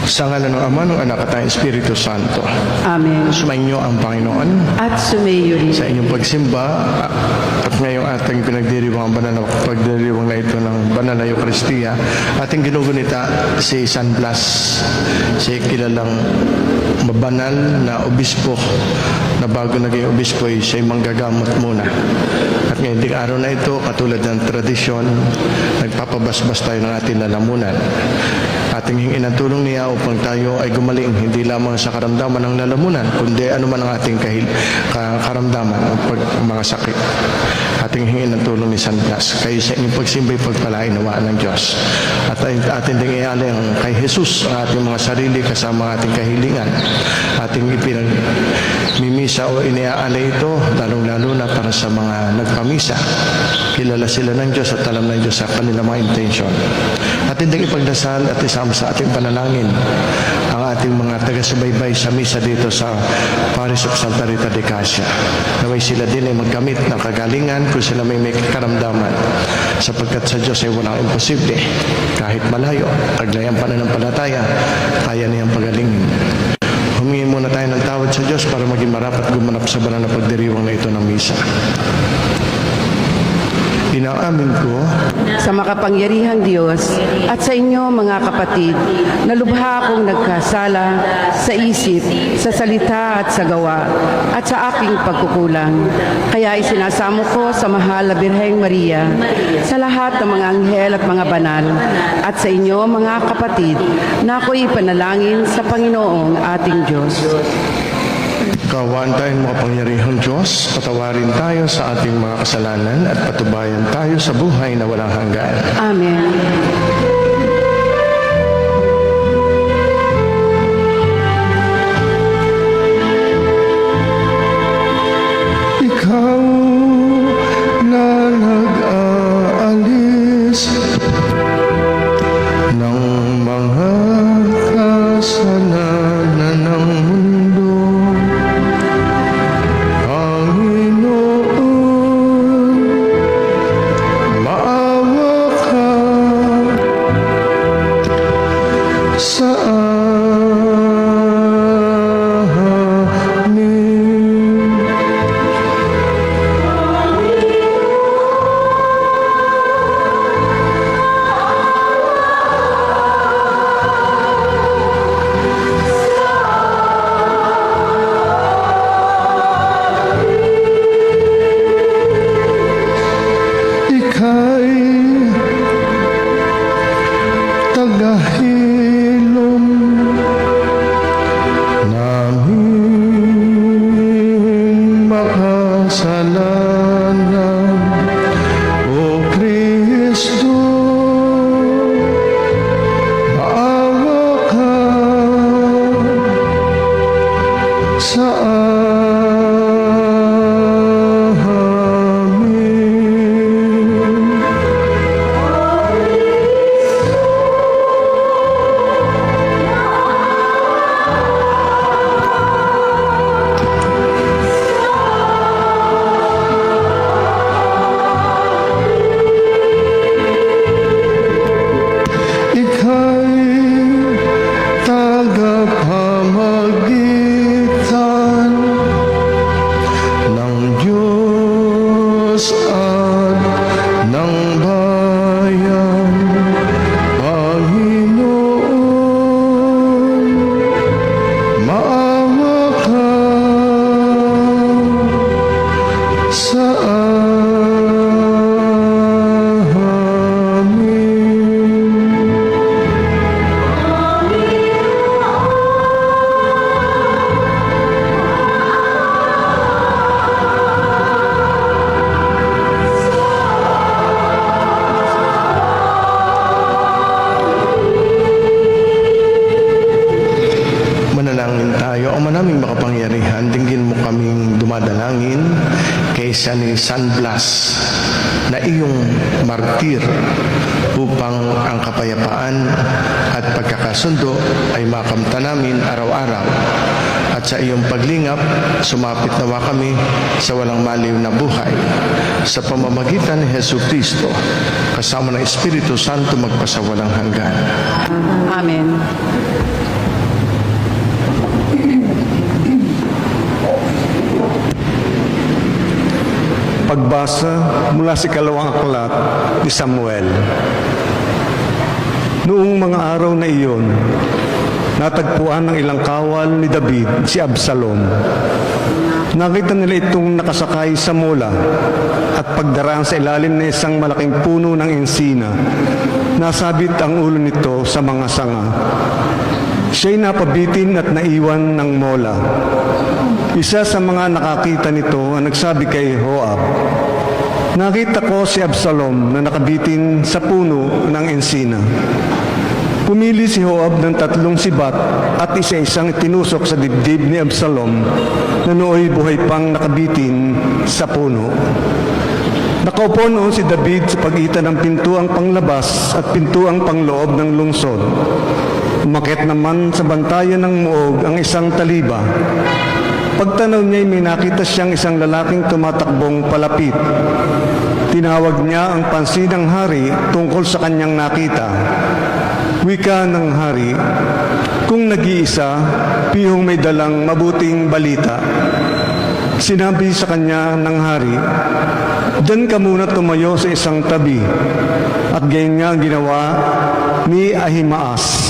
Sa ngalan ng Ama, ng Anak at ng Espiritu Santo. Amen. Sumainyo ang Panginoon At sumayo rin. sa inyong pagsimba at ngayong ating pinagdiriwang banal na pagdiriwang na ito ng banal na Eucharistia, ating ginugunita si San Blas, si kilalang mabanal na obispo na bago naging obispo ay siya'y manggagamot muna. At ngayong ding araw na ito, katulad ng tradisyon, nagpapabasbas tayo ng ating lalamunan. Ating hingin ang tulong niya upang tayo ay gumaling hindi lamang sa karamdaman ng lalamunan, kundi anuman ang ating karamdaman o mga sakit. Ating hingin ang tulong ni San Blas. Kayo sa inyong pagsimbay pagpalainawaan ng Diyos. At ating ding ialay kay Jesus ang ating mga sarili kasama ang ating kahilingan. Ating ipinagmimisa o iniaalay ito, lalong-lalo na para sa mga nagpamisa. Kilala sila ng Diyos at alam ng Diyos sa kanilang mga intensyon. Ating ding ipagdasal at isama sa ating panalangin ang ating mga taga-subaybay sa misa dito sa Parish of Santa Rita de Casia. Naway sila din ay magkamit ng kagalingan kung sila may karamdaman. Sapagkat sa Diyos ay walang imposible. Kahit malayo, taglay ang pananampalataya, kaya niyang pagalingin. Humingi muna tayo ng tawad sa Diyos para maging marapat gumanap sa banal na pagdiriwang na ito ng misa. Inaamin ko Sa makapangyarihang Diyos at sa inyo mga kapatid, na lubha akong nagkasala sa isip, sa salita at sa gawa, at sa aking pagkukulang. Kaya isinasamo ko sa mahal na Birheng Maria, sa lahat ng mga anghel at mga banal, at sa inyo mga kapatid, na ako'y ipanalangin sa Panginoong ating Diyos. Kaawaan tayong makapangyarihang Diyos, patawarin tayo sa ating mga kasalanan at patubayan tayo sa buhay na walang hanggan. Amen. Ikaw na nag-aalis ng mga kasalanan ng mundo, Panginoon, maawa ka sa amin. Ika'y tagahilom naming makasalanan, O Kristo, maawa ka sa amin. Ika'y tagapamagitan ng Diyos at ng bayan, Panginoon, maawa ka sa amin. Manalangin tayo. O manaming makapangyarihan, dinggin mo kaming dumadalangin kaysa ni San Blas na iyong martir upang ang kapayapaan at pagkakasundo ay makamta namin araw-araw. At sa iyong paglingap, sumapit nawa kami sa walang maliw na buhay. Sa pamamagitan ni Hesus Kristo, kasama ng Espiritu Santo magpasawalang hanggan. Amen. mula sa ikalawang aklat ni Samuel. Noong mga araw na iyon, natagpuan ng ilang kawal ni David si Absalom. Nakita nila itong nakasakay sa mula at pagdaraan sa ilalim ng isang malaking puno ng ensina, nasabit ang ulo nito sa mga sanga. Siya'y napabitin at naiwan ng mola. Isa sa mga nakakita nito ang nagsabi kay Joab, "Nakita ko si Absalom na nakabitin sa puno ng ensina." Pumili si Joab ng 3 sibat at isa-isang tinusok sa dibdib ni Absalom na nooy buhay pang nakabitin sa puno. Nakaupo noon si David sa pagitan ng pintuang panglabas at pintuang pangloob ng lungsod. Umakyat naman sa bantayan ng muog ang isang taliba. Pagtanaw niya may nakita siyang isang lalaking tumatakbong palapit. Tinawag niya ang pansin ng hari tungkol sa kanyang nakita. Wika ng hari, kung nag-iisa, pihong may dalang mabuting balita. Sinabi sa kanya ng hari, "Diyan ka muna tumayo sa isang tabi." At gayon nga ginawa ni Ahimaas.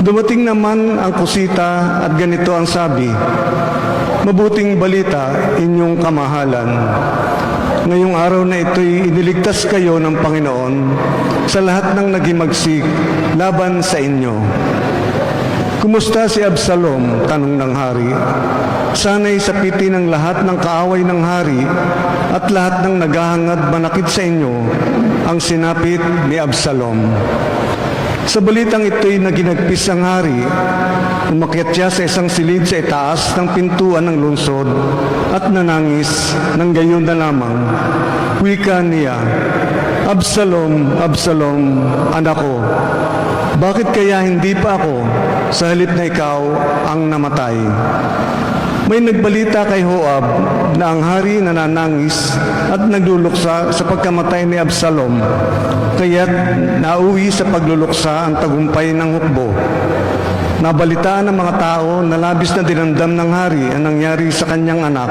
Dumating naman ang kusita at ganito ang sabi, "Mabuting balita, inyong kamahalan. Ngayong araw na ito'y iniligtas kayo ng Panginoon sa lahat ng naghimagsik laban sa inyo." "Kumusta si Absalom?" tanong ng hari. "Sana'y sapitin ng lahat ng kaaway ng hari at lahat ng naghahangad manakit sa inyo ang sinapit ni Absalom." Sa balitang ito'y naginagpis ang hari. Umakyat siya sa isang silid sa itaas ng pintuan ng lungsod at nanangis ng gayon na lamang. Wika niya, "Absalom, Absalom, anak ko, bakit kaya hindi pa ako sa halip na ikaw ang namatay?" May nagbalita kay Joab na ang hari nananangis at nagluluksa sa pagkamatay ni Absalom, kaya't nauwi sa pagluluksa ang tagumpay ng hukbo. Nabalitaan ng mga tao na labis na dinamdam ng hari ang nangyari sa kanyang anak,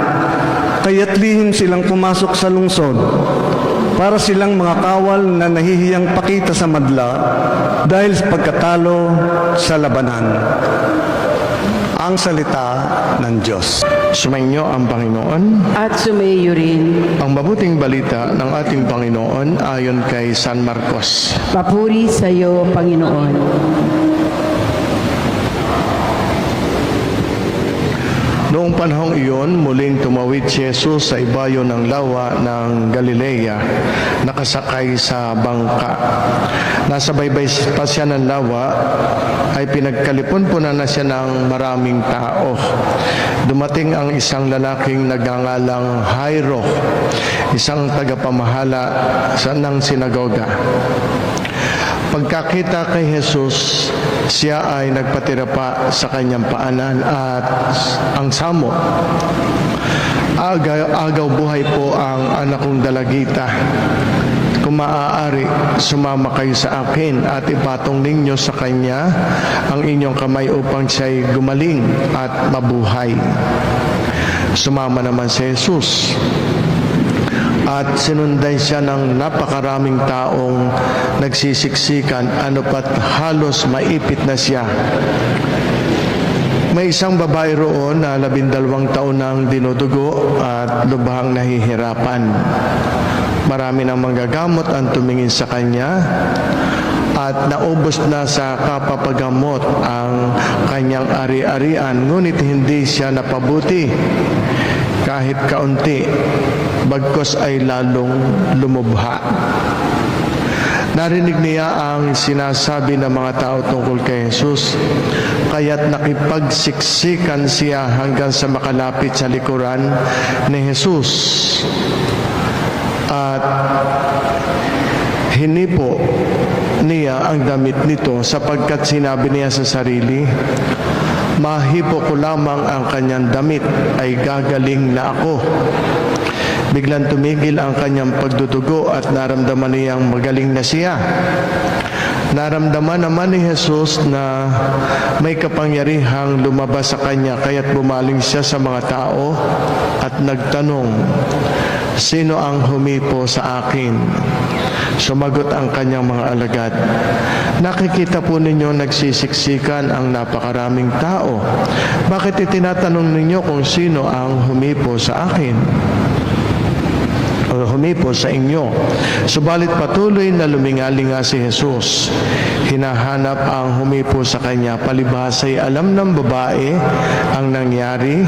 kaya't lihim silang pumasok sa lungsod. Para silang mga kawal na nahihiyang pakita sa madla dahil sa pagkatalo sa labanan. Ang salita ng Diyos. Sumainyo ang Panginoon. At sumayo rin. Ang mabuting balita ng ating Panginoon ayon kay San Marcos. Papuri sa iyo, Panginoon. Noong panahong iyon, muling tumawid si Jesus sa ibayo ng lawa ng Galilea, nakasakay sa bangka. Nasa baybay pa siya ng lawa, ay pinagkalipon-punan na siya ng maraming tao. Dumating ang isang lalaking nagngangalang Jairo, isang tagapamahala ng sinagoga. Pagkakita kay Jesus, siya ay nagpatira pa sa kanyang paanan at ang samo. Agaw buhay po ang anak kong dalagita. Kung maaari, sumama kayo sa akin at ipatong ninyo sa kanya ang inyong kamay upang siya'y gumaling at mabuhay. Sumama naman si Jesus. At sinundan siya ng napakaraming taong nagsisiksikan, ano pat halos maipit na siya. May isang babae roon na 12 taon nang dinudugo at lubhang nahihirapan. Marami ng manggagamot ang tumingin sa kanya at naubos na sa kapapagamot ang kanyang ari-arian, ngunit hindi siya napabuti kahit kaunti, bagkos ay lalong lumubha. Narinig niya ang sinasabi ng mga tao tungkol kay Jesus, kaya't nakipagsiksikan siya hanggang sa makalapit sa likuran ni Jesus. At hinipo niya ang damit nito sapagkat sinabi niya sa sarili, "Mahipo ko lamang ang kanyang damit ay gagaling na ako." Biglang tumigil ang kanyang pagdudugo at naramdaman niyang magaling na siya. Naramdaman naman ni Jesus na may kapangyarihang lumabas sa kanya, kaya't bumaling siya sa mga tao at nagtanong, sino ang humipo sa akin? Sumagot ang kanyang mga alagad, nakikita po ninyo nagsisiksikan ang napakaraming tao. Bakit itinatanong ninyo kung sino ang humipo sa akin? O humipo sa inyo. Subalit patuloy na lumingalinga si Jesus. Hinahanap ang humipo sa kanya. Palibhas ay alam ng babae ang nangyari.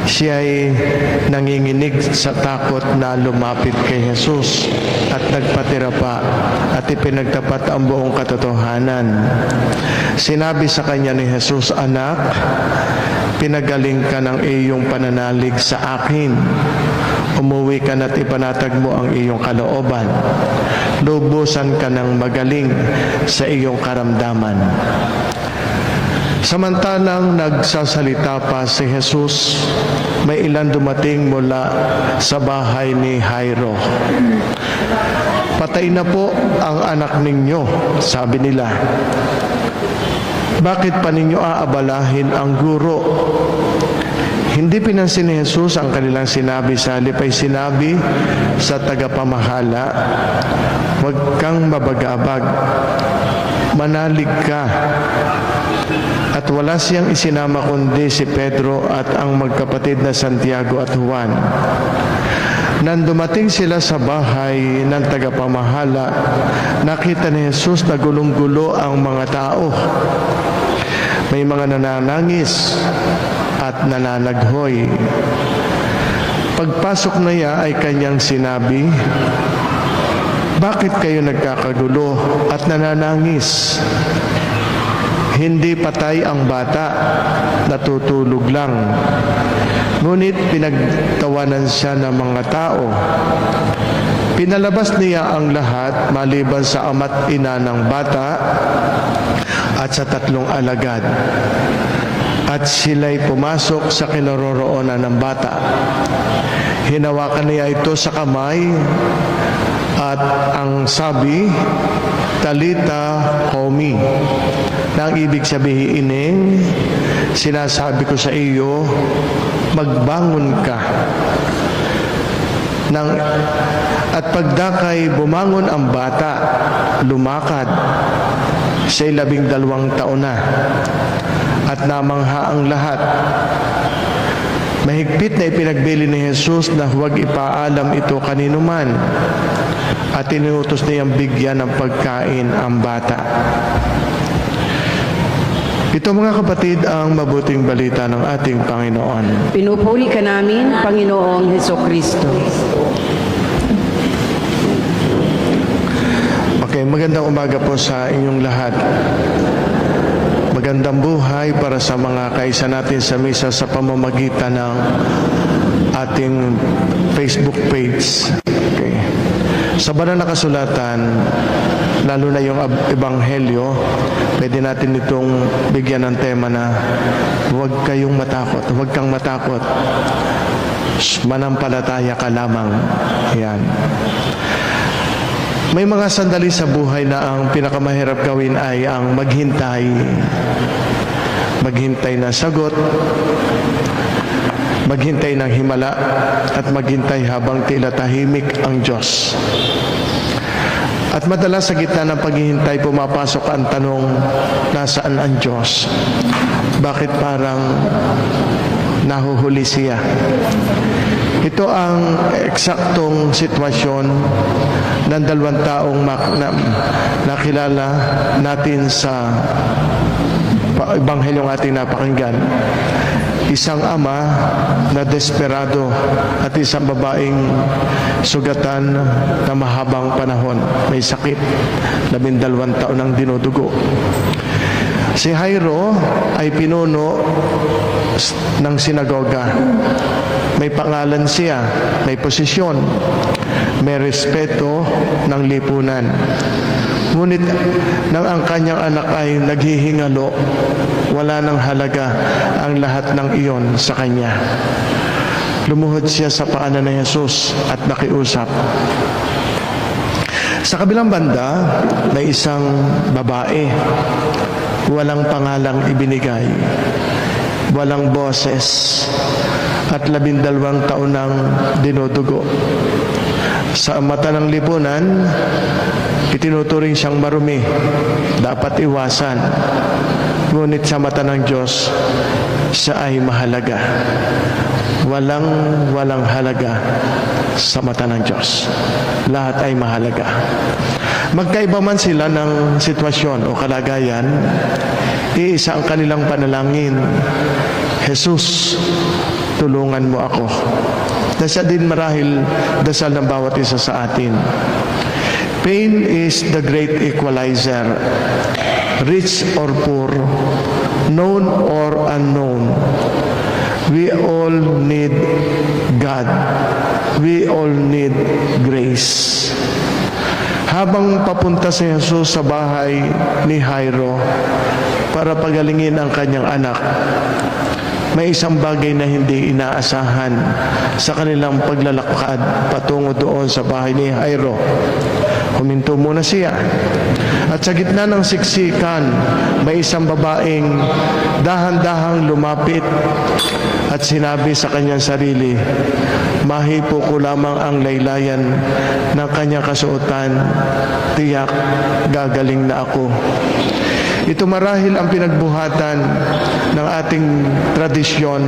Siya ay nanginginig sa takot na lumapit kay Jesus at nagpatira pa at ipinagtapat ang buong katotohanan. Sinabi sa kanya ni Jesus, anak, pinagaling ka ng iyong pananalig sa akin. Umuwi ka na't ipanatag mo ang iyong kalooban. Lubusan ka ng magaling sa iyong karamdaman. Samantalang nagsasalita pa si Jesus, may ilan dumating mula sa bahay ni Jairo. Patay na po ang anak ninyo, sabi nila. Bakit pa ninyo aabalahin ang guro? Hindi pinansin ni Jesus ang kanilang sinabi, sa halip ay sinabi sa tagapamahala, huwag kang mabagabag, manalig ka. At wala siyang isinama kundi si Pedro at ang magkapatid na Santiago at Juan. Nang dumating sila sa bahay ng tagapamahala, nakita ni Jesus na gulong-gulo ang mga tao. May mga nananangis at nananaghoy. Pagpasok na niya ay kanyang sinabi, bakit kayo nagkakagulo at nananangis? Hindi patay ang bata, natutulog lang. Ngunit pinagtawanan siya ng mga tao. Pinalabas niya ang lahat maliban sa ama't ina ng bata at sa 3 alagad. At sila'y pumasok sa kinaroroonan ng bata. Hinawakan niya ito sa kamay at ang sabi, Talita Komi, na ang ibig sabihin sinasabi ko sa iyo, magbangon ka. At pagdakay bumangon ang bata, lumakad. Siya'y 12 taon na at namangha ang lahat. Mahigpit na ipinagbili ni Jesus na huwag ipaalam ito kanino man at inuutos niyang bigyan ng pagkain ang bata. Ito mga kapatid ang mabuting balita ng ating Panginoon. Pinupuri ka namin, Panginoong Hesukristo. Okay, magandang umaga po sa inyong lahat. Magandang buhay para sa mga kaisa natin sa misa sa pamamagitan ng ating Facebook page. Okay. Sa banal na kasulatan, lalo na yung Ebanghelyo, pwede natin itong bigyan ng tema na huwag kayong matakot, huwag kang matakot. Manampalataya ka lamang. Yan. May mga sandali sa buhay na ang pinakamahirap gawin ay ang maghintay. Maghintay ng sagot, maghintay ng himala, at maghintay habang tila tahimik ang Diyos. At madalas sa gitna ng paghihintay, pumapasok ang tanong, nasaan ang Diyos? Bakit parang nahuhuli siya? Ito ang eksaktong sitwasyon ng 2 taong nakilala natin sa Ebanghelyong ating napakinggan. Isang ama na desperado at isang babaeng sugatan na mahabang panahon. May sakit, 12 taon ang dinudugo. Si Jairo ay pinuno ng sinagoga. May pangalan siya, may posisyon, may respeto ng lipunan. Ngunit nang ang kanyang anak ay naghihingalo, wala nang halaga ang lahat ng iyon sa kanya. Lumuhod siya sa paanan ni Jesus at nakiusap. Sa kabilang banda, may isang babae, walang pangalang ibinigay, walang boses, at 12 taon ng dinudugo. Sa mata ng lipunan, itinuturing siyang marumi, dapat iwasan. Ngunit sa mata ng Diyos, siya ay mahalaga. Walang halaga sa mata ng Diyos. Lahat ay mahalaga. Magkaiba man sila ng sitwasyon o kalagayan, iisa ang kanilang panalangin, Jesus, tulungan mo ako. Dasal din marahil dasal ng bawat isa sa atin. Pain is the great equalizer. Rich or poor, known or unknown, we all need God. We all need grace. Habang papunta si Jesus sa bahay ni Jairo para pagalingin ang kanyang anak, may isang bagay na hindi inaasahan sa kanilang paglalakad patungo doon sa bahay ni Jairo. Huminto muna siya. At sa gitna ng siksikan, may isang babaeng dahan-dahang lumapit at sinabi sa kanyang sarili, mahipo ko lamang ang laylayan ng kanyang kasuotan, tiyak gagaling na ako. Ito marahil ang pinagbuhatan ng ating tradisyon.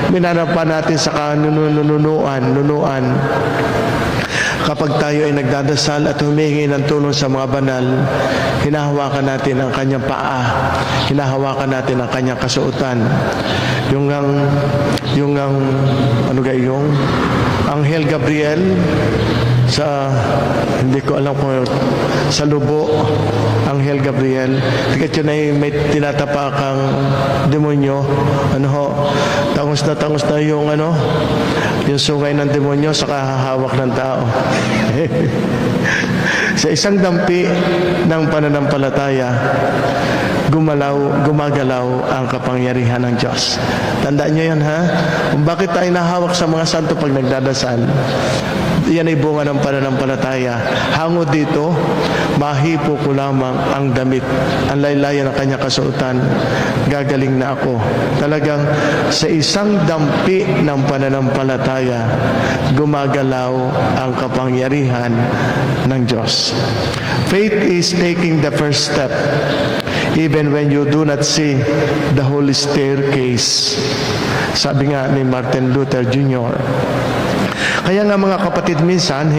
Minanapan natin sa kanunuan. Kapag tayo ay nagdadasal at humihingi ng tulong sa mga banal, hinahawakan natin ang kanyang paa, hinahawakan natin ang kanyang kasuotan. Yung Anghel Gabriel sa, hindi ko alam kung sa Lubo, Anghel Gabriel, tigat yun ay may tinatapakang demonyo, tangos na yung yung sungay ng demonyo sa kahahawak ng tao. Sa isang dampi ng pananampalataya, gumagalaw ang kapangyarihan ng Diyos. Tandaan nyo yan, ha? Kung bakit tayo nahawak sa mga santo pag nagdadasal, yan ay bunga ng pananampalataya. Hango dito, mahipo ko lamang ang damit, ang laylayan ng kanyang kasuotan, gagaling na ako. Talagang sa isang dampi ng pananampalataya, gumagalaw ang kapangyarihan ng Diyos. Faith is taking the first step, even when you do not see the whole staircase. Sabi nga ni Martin Luther Jr. Kaya nga mga kapatid, minsan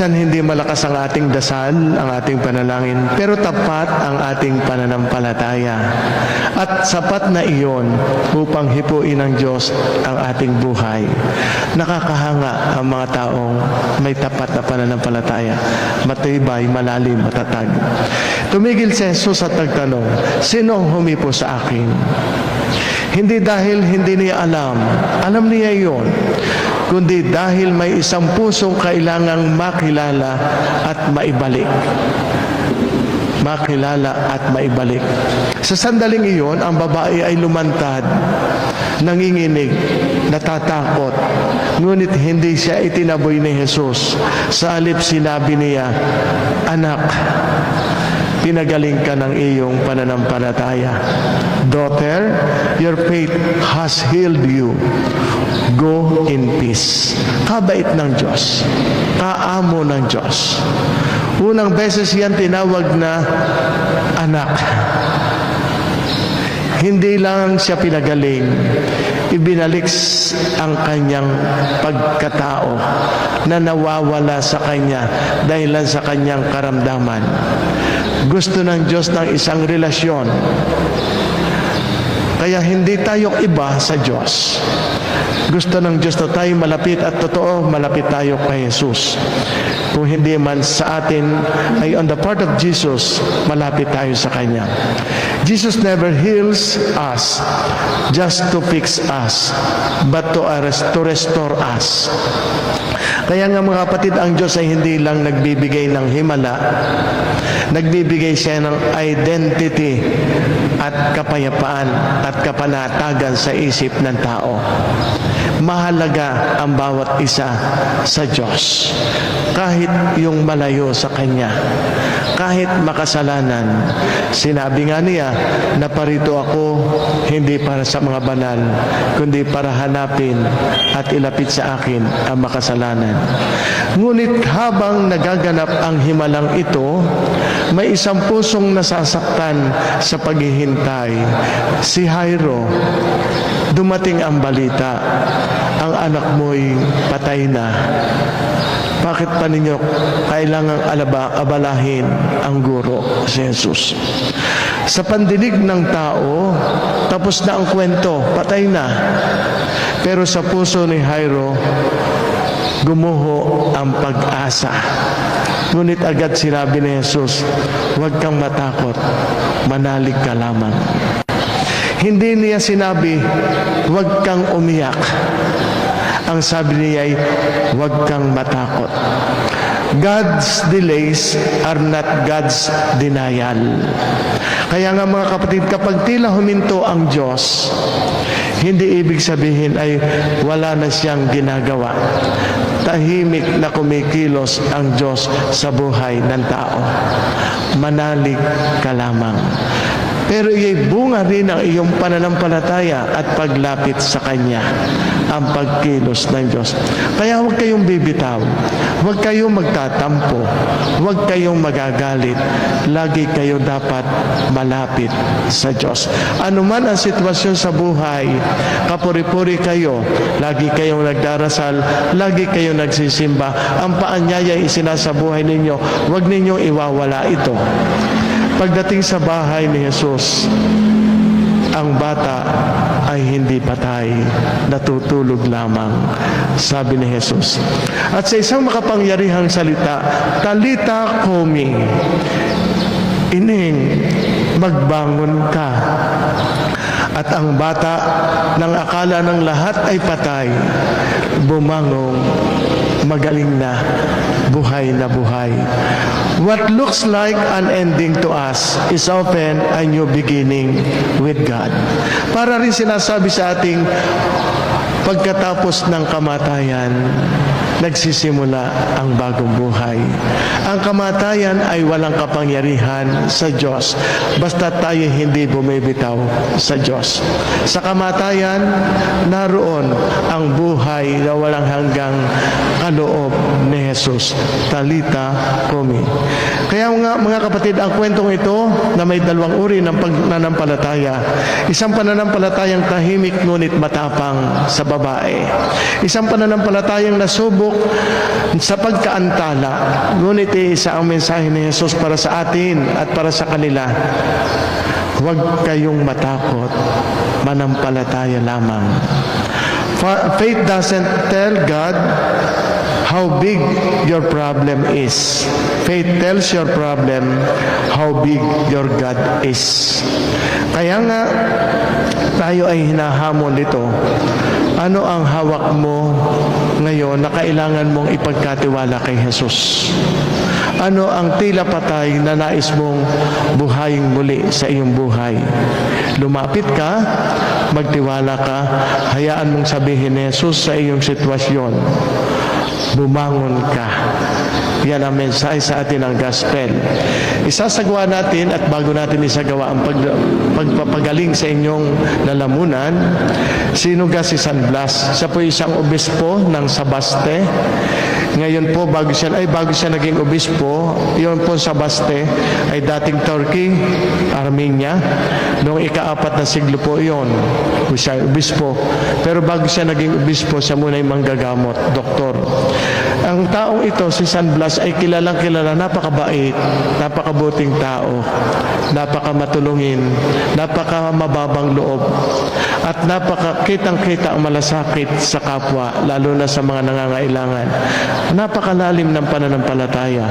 hindi malakas ang ating dasal, ang ating panalangin, pero tapat ang ating pananampalataya. At sapat na iyon upang hipuin ng Diyos ang ating buhay. Nakakahanga ang mga taong may tapat na pananampalataya. Matibay, malalim, matatag. Tumigil si Jesus at nagtanong, sino ang humipo sa akin? Hindi dahil hindi niya alam niya yon, kundi dahil may isang pusong kailangang makilala at maibalik. Makilala at maibalik. Sa sandaling iyon, ang babae ay lumantad, nanginginig, natatakot. Ngunit hindi siya itinaboy ni Jesus. Sa halip sinabi niya, anak, pinagaling ka ng iyong pananampalataya. Daughter, your faith has healed you. Go in peace. Kabait ng Diyos. Kaamo ng Diyos. Unang beses yan tinawag na anak. Hindi lang siya pinagaling, ibinalik ang kanyang pagkatao na nawawala sa kanya dahilan sa kanyang karamdaman. Gusto ng Diyos ng isang relasyon. Kaya hindi tayo iba sa Diyos. Gusto ng Diyos na tayo malapit at totoo, malapit tayo kay Jesus. Kung hindi man sa atin, ay on the part of Jesus, malapit tayo sa Kanya. Jesus never heals us just to fix us, but to restore us. Kaya nga mga kapatid, ang Diyos ay hindi lang nagbibigay ng himala, nagbibigay siya ng identity at kapayapaan at kapanatagan sa isip ng tao. mahalaga ang bawat isa sa Diyos. Kahit yung malayo sa Kanya, kahit makasalanan. Sinabi nga niya, naparito ako hindi para sa mga banal, kundi para hanapin at ilapit sa akin ang makasalanan. Ngunit habang nagaganap ang himalang ito, may isang pusong nasasaktan sa paghihintay. Si Jairo, dumating ang balita, ang anak mo'y patay na. Bakit pa ninyo kailangang abalahin ang guro, si Jesus? Sa pandinig ng tao, tapos na ang kwento, patay na. Pero sa puso ni Jairo, gumuho ang pag-asa. Ngunit agad sinabi ni Jesus, huwag kang matakot, manalig ka lamang. Hindi niya sinabi, huwag kang umiyak. Ang sabi niya ay, huwag kang matakot. God's delays are not God's denial. Kaya nga mga kapatid, kapag tila huminto ang Diyos, hindi ibig sabihin ay wala na siyang ginagawa. Tahimik na kumikilos ang Diyos sa buhay ng tao. Manalig ka lamang. Pero iya'y bunga rin ang iyong pananampalataya at paglapit sa Kanya, ang pagkilos ng Diyos. Kaya huwag kayong bibitaw, huwag kayong magtatampo, huwag kayong magagalit. Lagi kayo dapat malapit sa Diyos. Ano man ang sitwasyon sa buhay, kapuri-puri kayo, lagi kayong nagdarasal, lagi kayong nagsisimba. Ang paanyaya ay isinasabuhay ninyo, huwag ninyong iwawala ito. Pagdating sa bahay ni Jesus, ang bata ay hindi patay, natutulog lamang, sabi ni Jesus. At sa isang makapangyarihang salita, Talita Kumi, ining, magbangon ka. At ang bata, nang akala ng lahat ay patay, bumangong, magaling na, buhay na buhay. What looks like an ending to us is often a new beginning with God. Para rin sinasabi sa ating pagkatapos ng kamatayan, nagsisimula ang bagong buhay. Ang kamatayan ay walang kapangyarihan sa Diyos, basta tayo hindi bumibitaw sa Diyos. Sa kamatayan, naroon ang buhay na walang hanggang kaloob ni Jesus. Talita Kumi. Kaya nga mga kapatid, ang kwentong ito na may dalawang uri ng pananampalataya. Isang pananampalatayang tahimik ngunit matapang sa babae. Isang pananampalatayang nasubok sa pagkaantala. Ngunit isa ang mensahe ni Jesus para sa atin at para sa kanila. Huwag kayong matakot, manampalataya lamang. Faith doesn't tell God how big your problem is. Faith tells your problem how big your God is. Kaya nga, tayo ay hinahamon dito. Ano ang hawak mo ngayon na kailangan mong ipagkatiwala kay Jesus? Ano ang tila patay na nais mong buhayin muli sa iyong buhay? Lumapit ka, magtiwala ka, hayaan mong sabihin ni Jesus sa iyong sitwasyon. Bumangon ka. Yan ang mensahe sa atin ng gospel. Isasagawa natin at bago natin isagawa ang pagpapagaling sa inyong lalamunan, sinuga si San Blas. Siya po isang obispo ng Sabaste. Ngayon po, bago siya naging obispo, yun po sa Baste ay dating Turkey, Armenia. Noong ika-4 na siglo po yun, siya obispo. Pero bago siya naging obispo, siya muna yung manggagamot, doktor. Ang taong ito, si San Blas, ay kilalang kilala, napakabait, napakabuting tao, napakamatulungin, napakamababang loob, at napakakitang-kita ang malasakit sa kapwa, lalo na sa mga nangangailangan. Napakalalim ng pananampalataya.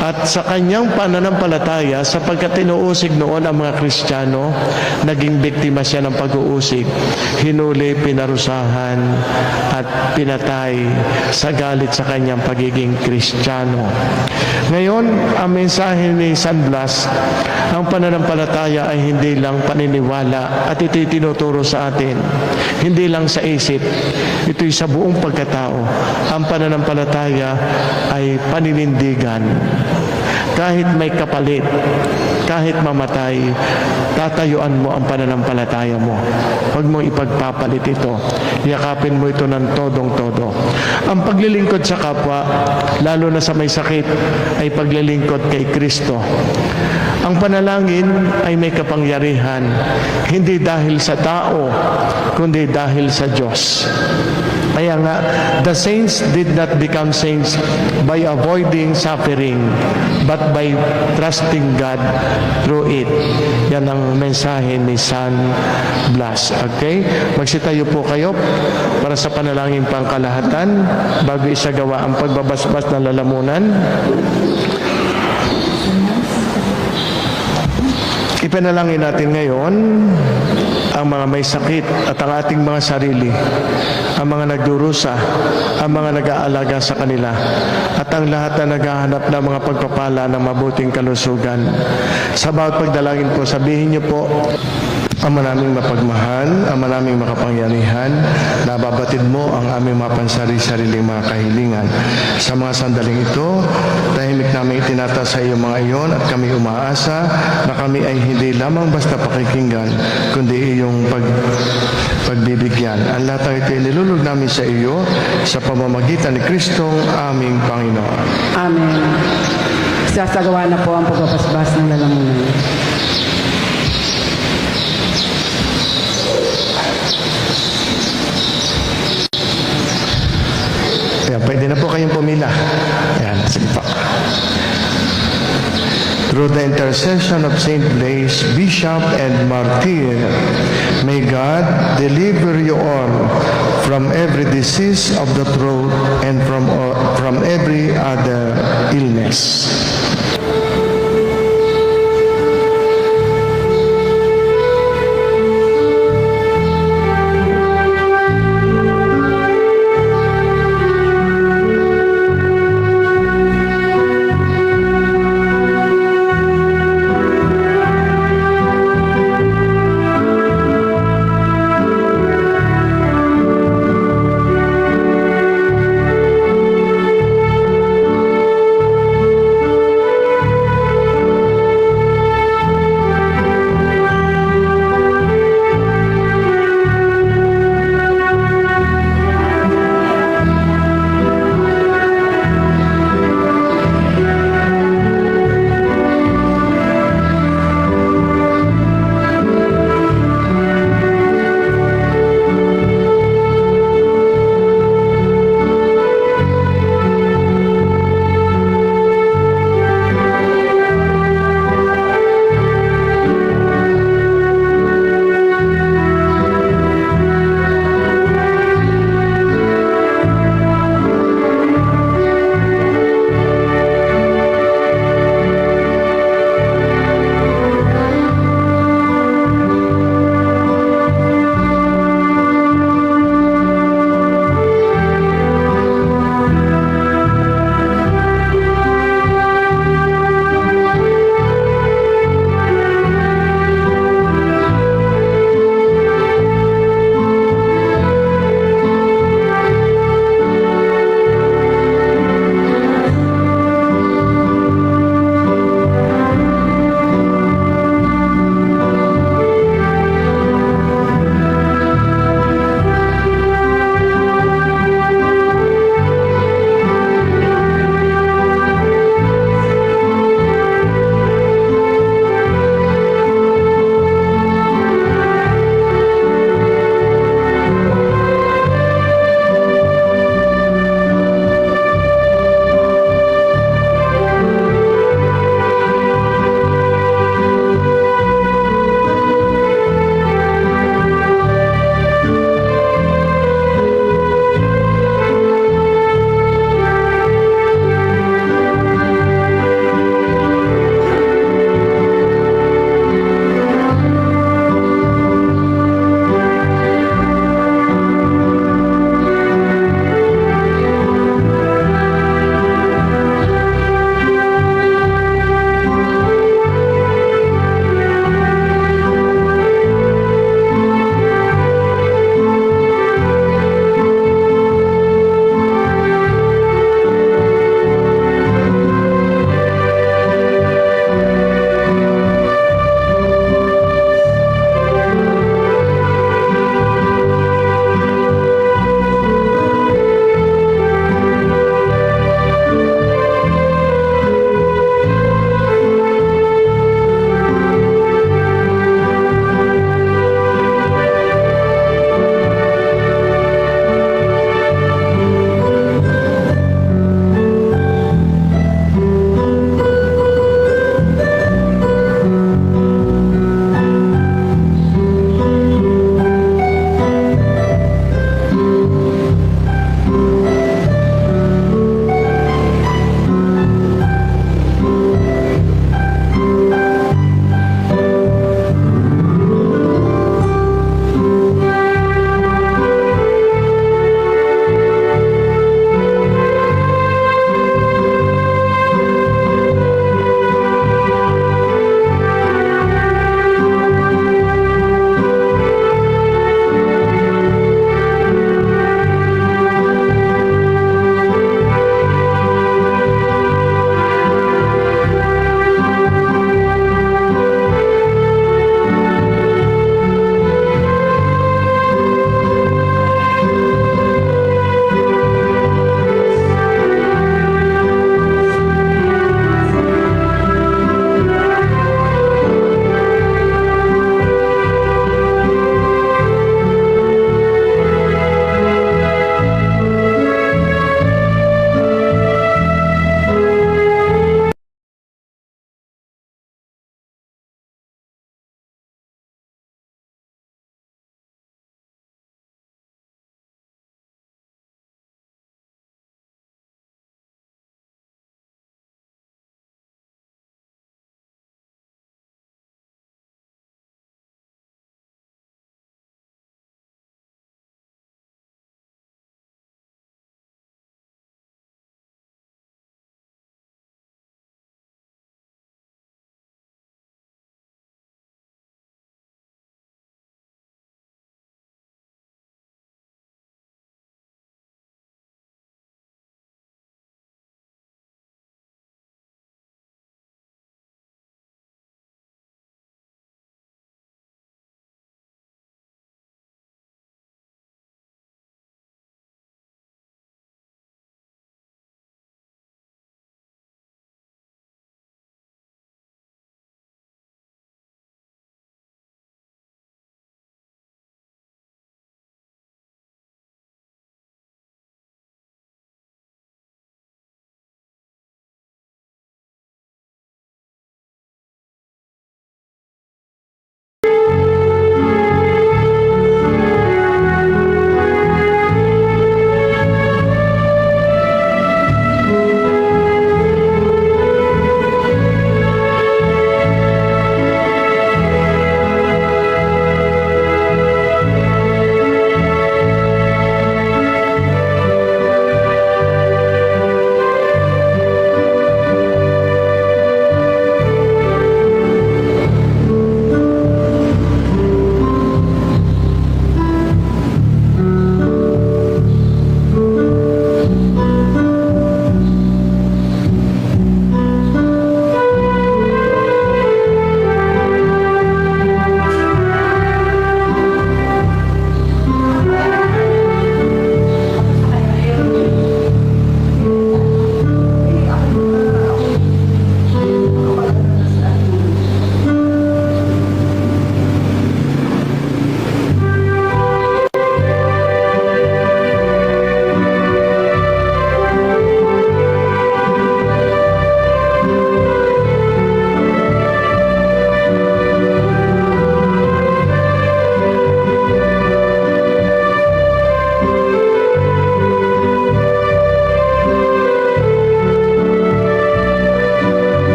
At sa kanyang pananampalataya, sapagkat inuusig noon ang mga Kristiyano, naging biktima siya ng pag-uusig. Hinuli, pinarusahan, at pinatay sa galit sa kanyang pagiging Kristiyano. Ngayon, ang mensahe ni San Blas, ang pananampalataya ay hindi lang paniniwala at ito'y tinuturo sa atin. Hindi lang sa isip, ito'y sa buong pagkatao. Ang pananampalataya ay paninindigan. Kahit may kapalit, kahit mamatay, tatayuan mo ang pananampalataya mo. Huwag mo ipagpapalit ito. Yakapin mo ito ng todong-todo. Ang paglilingkod sa kapwa, lalo na sa may sakit, ay paglilingkod kay Kristo. Ang panalangin ay may kapangyarihan, hindi dahil sa tao, kundi dahil sa Diyos. Kaya nga, the saints did not become saints by avoiding suffering, but by trusting God through it. Yan ang mensahe ni San Blas. Okay? Magsitayo po kayo para sa panalangin pangkalahatan bago isagawa ang pagbabasbas ng lalamunan. Ipanalangin natin ngayon ang mga may sakit at ang ating mga sarili, ang mga nagdurusa, ang mga nag-aalaga sa kanila, at ang lahat na naghahanap ng mga pagpapala ng mabuting kalusugan. Sa bawat pagdalangin po, sabihin niyo po, Ama naming mapagmahal, Ama naming makapangyarihan, nababatid mo ang aming mga pansari-sariling mga kahilingan. Sa mga sandaling ito, tahimik namin itinata sa iyo mga iyon at kami umaasa na kami ay hindi lamang basta pakikinggan, kundi iyong pagbibigyan. Ang lahat ng ito ay nilulog namin sa iyo sa pamamagitan ni Kristong aming Panginoon. Amen. Sasagawa na po ang pagbabasbas ng lalamunan. Ayan, pwede na po kayong pumila. Ayan, sige po. Through the intercession of Saint Blaise, Bishop and Martyr, may God deliver you all from every disease of the throat and from every other illness.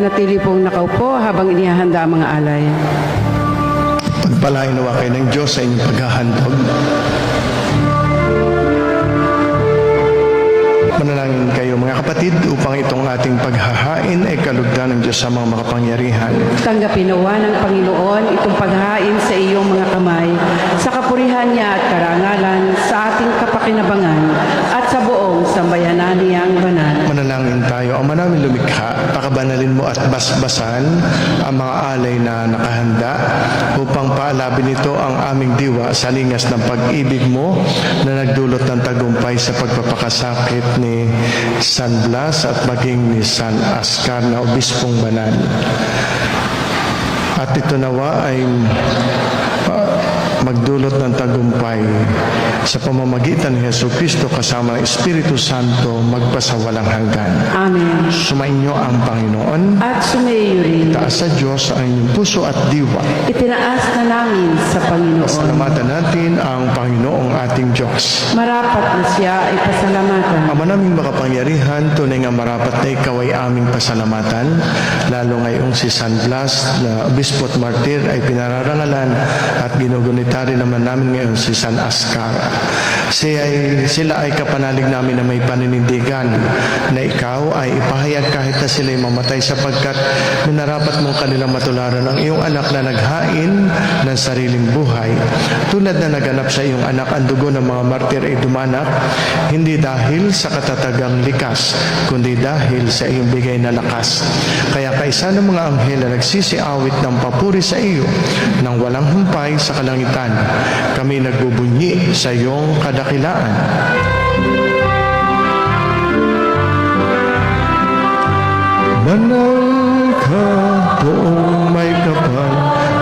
manatili pong nakaupo habang inihahanda ang mga alay. Pagpalain nawa kayo ng Diyos sa inyong paghahandog. Manalangin kayo mga kapatid upang itong ating paghahain ay kalugdan ng Diyos sa mga makapangyarihan. Tanggapin nawa ng Panginoon itong paghahain sa iyong mga kamay, sa kapurihan niya at karangalan, sa ating kapakinabangan, at sa buong sambayanan niyang banal. Manalangin tayo, Ama namin lumikha, pakabanalin mo at basbasan ang mga alay na nakahanda upang paalabin ito ang aming diwa sa lingas ng pag-ibig mo na nagdulot ng tagumpay sa pagpapakasakit ni San Blas at maging ni San Ascar na obispong banal. At ito nawa ay magdulot ng tagumpay sa pamamagitan ni Jesucristo kasama ng Espiritu Santo magpasawalang hanggan. Amen. Sumainyo ang Panginoon. At sumaiyo rin. Taas sa Diyos ang inyong puso at diwa. Itinaas na namin sa Panginoon. Pasalamatan natin ang Panginoong ating Diyos. Marapat na siya ay pasalamatan. Ama naming makapangyarihan, tunay nga marapat na ikaw ay aming pasalamatan, lalo ngayong si San Blas na obispo at martir ay pinararangalan at ginugunita rin naman namin ngayon si San Ascar. Sila ay kapanalig namin na may paninindigan na ikaw ay ipahayag kahit na sila ay mamatay sapagkat minarapat mong kanilang matularan ang iyong anak na naghain ng sariling buhay. Tulad na naganap sa iyong anak, ang dugo ng mga martir ay dumanak, hindi dahil sa katatagang likas, kundi dahil sa iyong bigay na lakas. Kaya kaisa ng mga anghel na nagsisiawit ng papuri sa iyo nang walang humpay sa kalangitan, kami nagbubunyi sa iyong kadakilaan. Banal ka, poong may kapal,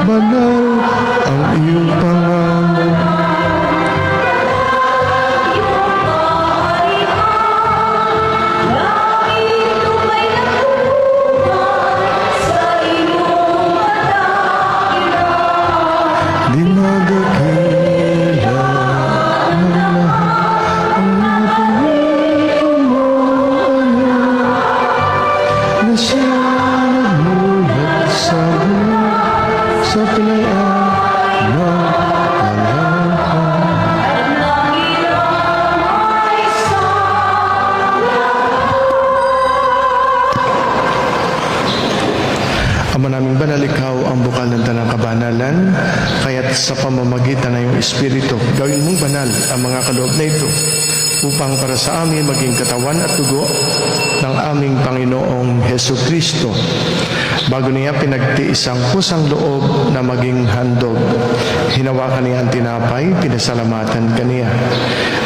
banal ang iyong pangalan. Dinadakila ng lahat ang napangako mo, anak, na siya nagmulat sa pilayaan ng Ama naming banal, ikaw ang bukal ng tanang kabanalan, kaya't sa pamamagitan ng iyong Espiritu, gawin mong banal ang mga kaloob na ito, upang para sa amin maging katawan at dugo ng aming Panginoong Jesucristo. Bago niya pinagtiis ang pusang loob na maging handog, hinawakan niya ang tinapay, pinasalamatan kaniya.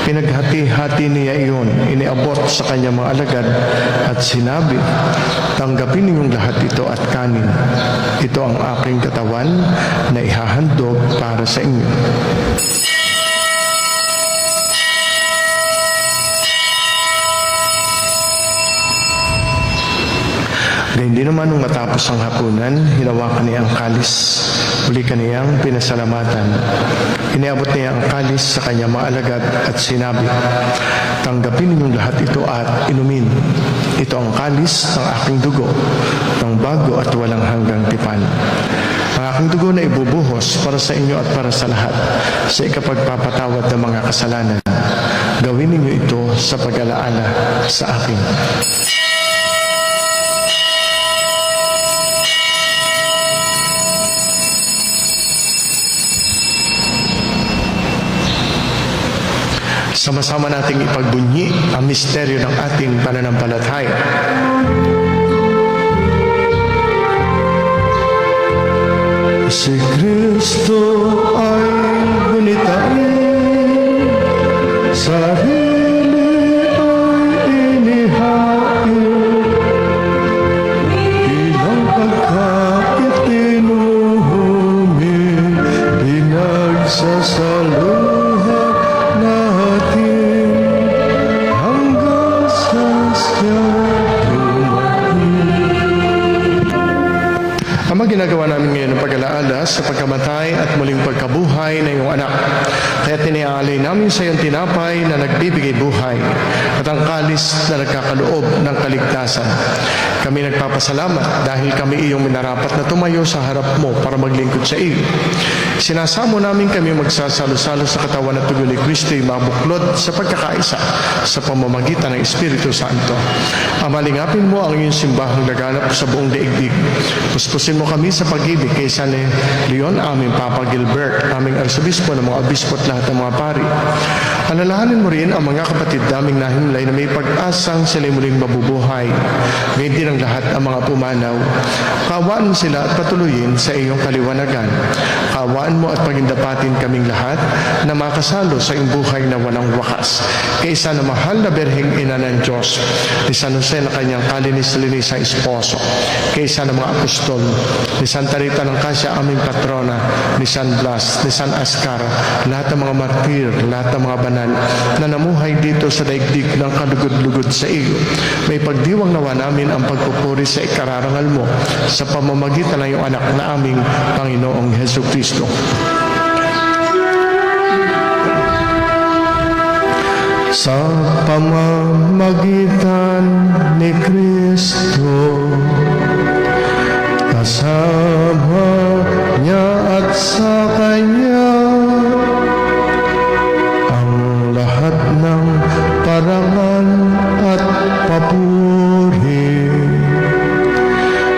Pinaghati-hati niya iyon, iniabot sa kanyang mga alagad at sinabi, tanggapin ninyong lahat ito at kanin. Ito ang aking katawan na ihahandog para sa inyo. Gayun din naman nung matapos ang hapunan, hinawakan niya ang kalis. Muli kaniyang pinasalamatan. Iniabot niya ang kalis sa kanyang mga alagad at sinabi, tanggapin ninyong lahat ito at inumin. Ito ang kalis ng aking dugo, ng bago at walang hanggang tipan. Ang aking dugo na ibubuhos para sa inyo at para sa lahat, sa ikapagpapatawad ng mga kasalanan. Gawin ninyo ito sa pag-alaala sa akin. Sama-sama nating ipagbunyi ang misteryo ng ating pananampalataya. Si Kristo ay gunitain, sarili ay inihain, ilang pagkaitinuhumin, pinagsasaluhan natin hanggang sa siya dumating. Ama, ginagawa namin ngayon ng pag-alaala sa pagkamatay at muling pagkabuhay ng iyong anak. Kaya tiniaalay namin sa iyong tinapay na nagbibigay buhay at ang kalis na nagkakaloob ng kaligtasan. Kami nagpapasalamat dahil kami iyong minarapat na tumayo sa harap mo para maglingkod sa iyo. Sinasamo namin kami magsasalo-salo sa katawan at tugon ni Kristo'y mabuklod sa pagkakaisa sa pamamagitan ng Espiritu Santo. Amalingapin mo ang iyong simbahang laganap sa buong daigdig. Puspusin mo kami sa pag-ibig kay San Leon, aming Papa Gilbert, aming Arsobispo ng mga obispo at lahat ng mga pari. Alalahanin mo rin ang mga kapatid naming nahimlay na may pag-asang sila'y muling mabubuhay. Ngayon din ang lahat ang mga pumanaw. Kaawaan mo sila at patuloyin sa iyong kaliwanagan. Kaawaan mo at pagindapatin kaming lahat na makasalo sa iyong buhay na walang wakas. Kay isa na mahal na berheng ina ng Diyos, ni San Jose na kanyang kalinis-linis sa esposo, kay isa na mga apostol, ni Santa Rita ng Cassia, aming patrona, ni San Blas, ni San Ascar, lahat ng mga martir, lahat ng mga banal na namuhay dito sa daigdig ng kalugod-lugod sa iyo. May pagdiwang nawa namin ang pagpupuri sa ikararangal mo sa pamamagitan ng iyong anak na aming Panginoong Hesus Kristo. Sa pamamagitan ni Kristo, kasama niya at sa Kanya, ang lahat ng parangal at papuri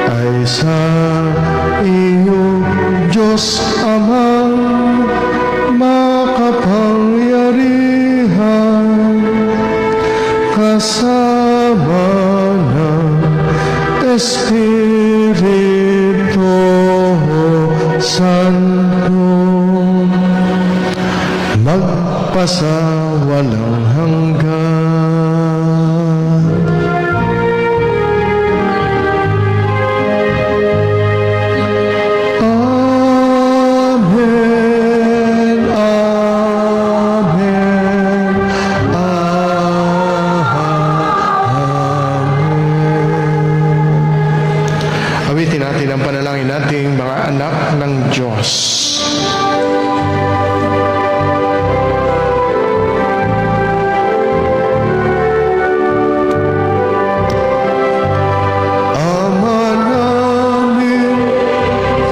ay sa iyo, Diyos Amang makapangyarihan, kasama ng Espiritu Santo, magpasawalang hanggan. Amen, amen, amen. Awitin natin ang panalangin nating mga anak ng Diyos. Ama namin,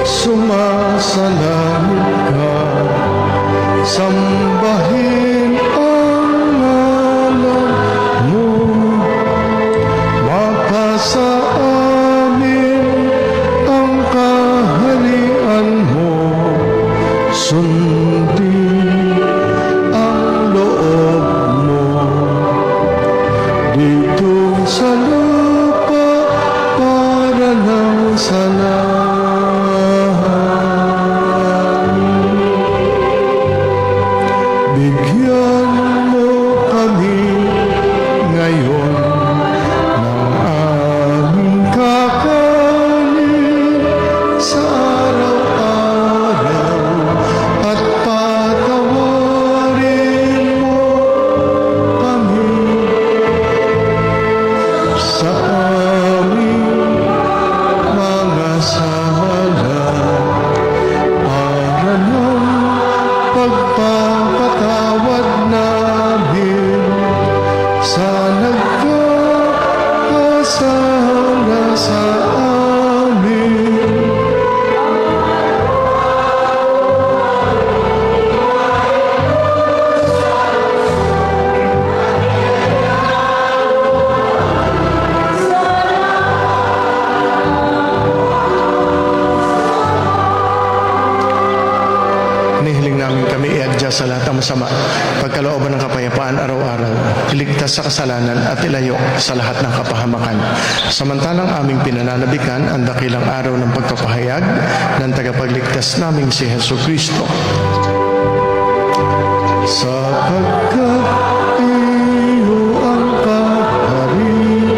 sumasalangit ka, sambahin ang ngalan mo, mapasa amin ang kaharian mo, sundin ang loob mo, dito sa lupa para ng sa langit. Bigyan mo kami ngayon ng aming kakanin sa araw-araw, at patawarin mo kami sa aming mga sala, para ng pagpapatawad namin sa nagkakasala sa amin. Nihiling namin kami iadya sa lahat ng masama, pagkalooban ng kapayapaan araw-araw, iligtas sa kasalanan at ilayo sa lahat ng kapahamakan. Samantalang aming pinananabikan ang dakilang araw ng pagpapahayag ng tagapagligtas naming si Hesus Kristo. Sapagkat iyo ang kaharian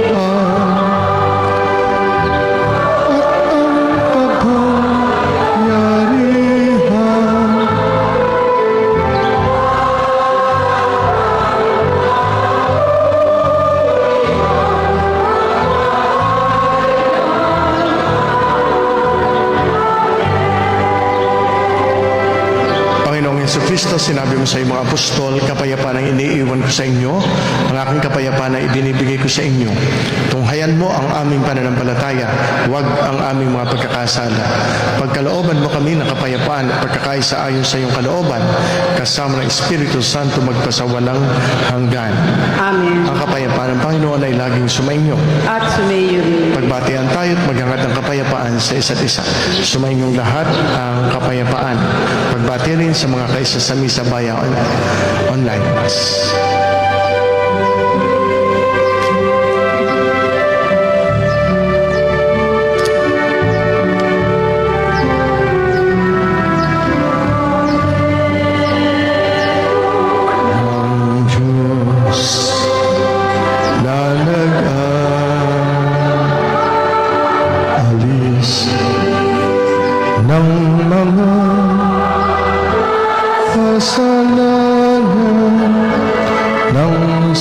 at ang kapangyarihan Panginoong Hesus Kristo, sinabi mo sa iyong mga apostol, kapayapaan ang iniiwan ko sa inyo, ang aking kapayapaan na ibinibigay ko sa inyo. Tunghayan mo ang aming pananampalataya, huwag ang aming mga pagkakasala. Pagkalooban mo kami ng kapayapaan at pagkakaisa ayon sa iyong kalooban, kasama ng Espiritu Santo magpasawalang hanggan. Amen. Ang kapayapaan ng Panginoon ay laging sumainyo. At sumayo rin. Pagbatian tayo at maghangat ng kapayapaan sa isa't isa. Sumainyong lahat ang kapayapaan. Pagbati rin sa mga kaisa sa Misa Baya online mass. Ang Diyos na nag-alis ng mga kasalanan ng sanlibutan. Maawa ka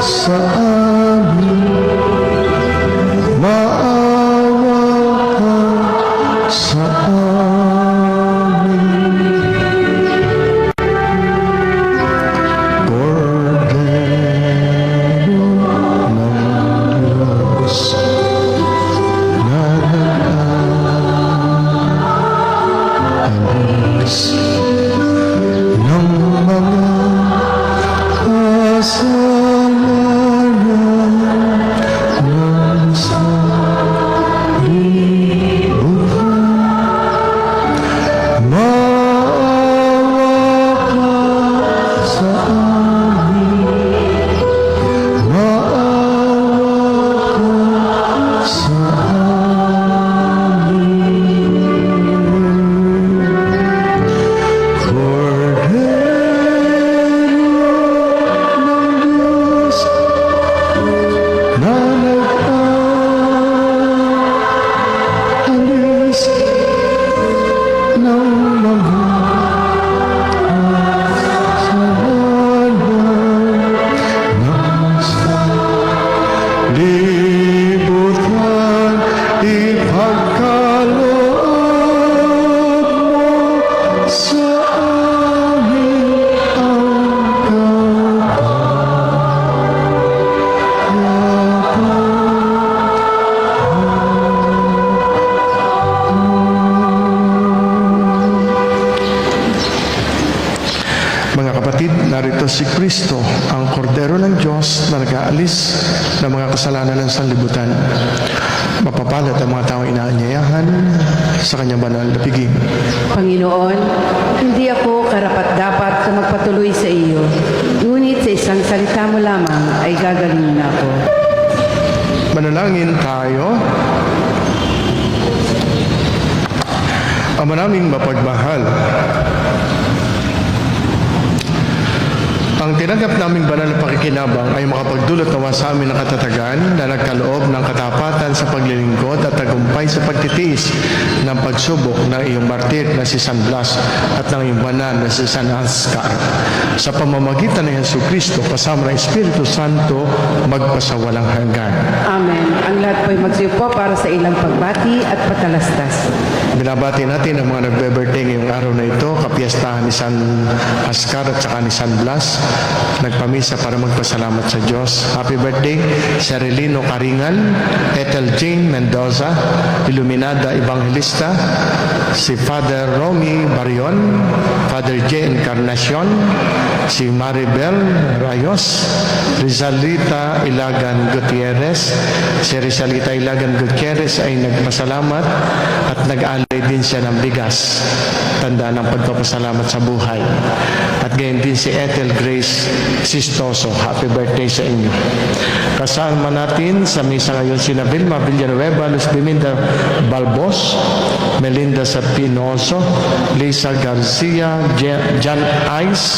sa amin, maawa ka sa amin. Cordero ng Diyos na nag-alis ng mga kasalanan ng sanlibutan. Maawa ka sa amin, maawa ka sa amin. Cordero ng Diyos na nag-alis ng mga kasalanan ng sanlibutan. Ipagkaloob mo sa amin ang Mga kapatid, narito si Kristo, ang kordero ng Diyos na nag-aalis ng mga kasalanan ng sanlibutan. Mapapalad ang mga taong inaanyayahan sa kanyang banal na piging. Panginoon, hindi ako karapat-dapat na magpatuloy sa iyo. Ngunit sa isang salita mo lamang ay gagaling na ako. Manalangin tayo. Ama naming mapagmahal, ang tinanggap naming banal na pakikinabang ay makapagdulot naman sa amin ng katatagan na nagkaloob ng katapatan sa paglilingkod at tagumpay sa pagtitiis ng pagsubok ng iyong martir na si San Blas at ng iyong banal na si San Oscar. Sa pamamagitan ng Jesucristo, kasama ng Espiritu Santo, magpasawalang hanggan. Amen. Ang lahat po'y magsiupo para sa ilang pagbati at patalastas. Binabati natin ang mga nagbe-birthday ngayong araw na ito, kapiyastahan ni San Oscar at saka ni San Blas. Nagpamisa para magpasalamat sa Diyos. Happy birthday, Cerilino Caringal, Ethel Jane Mendoza, Iluminada Evangelista, si Father Romy Barion, Father J. Encarnacion, si Maribel Rayos, Rizalita Ilagan Gutierrez. Si Rizalita Ilagan Gutierrez ay nagpasalamat at nag-alay din siya ng bigas. Tanda ng pagpapasalamat sa buhay. At gayon din si Ethel Grace Sistoso. Happy birthday sa inyo. Kasama natin sa misa ngayon si Vilma Villanueva, Luz Biminda Balbos, Melinda Sapinoso, Lisa Garcia, Jan Ice,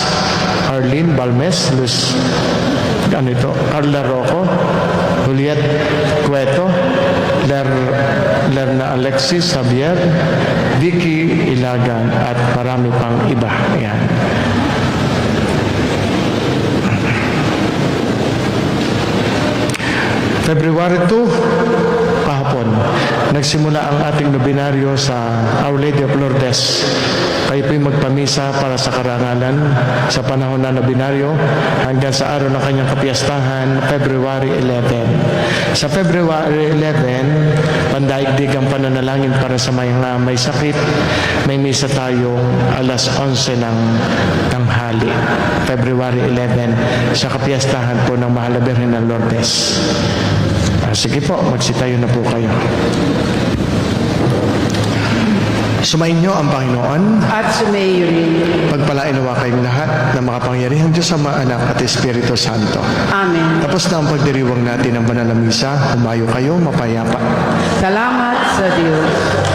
Arlene Balmes, Luz Carla Rocco, Juliet Cueto, Lerna Alexis Javier, Vicky Ilagan at marami pang iba. Ayan. February 2, kahapon, nagsimula ang ating nobinaryo sa Our Lady of Lourdes. Kayo po'y magpamisa para sa karangalan sa panahon na nobinaryo hanggang sa araw ng kanyang kapiyastahan, February 11. Sa February 11, pandaigdig ang pananalangin para sa mga may sakit. May misa tayong alas 11 ng tanghali, February 11, sa kapiyastahan po ng Mahal na Birhen ng Lourdes. Sige po, magsitayo na po kayo. Sumainyo ang Panginoon. At sumayo rin. Pagpalain nawa kayong lahat ng makapangyarihang Diyos Ama, Anak at Espiritu Santo. Amen. Tapos na ang pagdiriwang natin ng banal na misa. Humayo kayo, mapayapa. Salamat sa Diyos.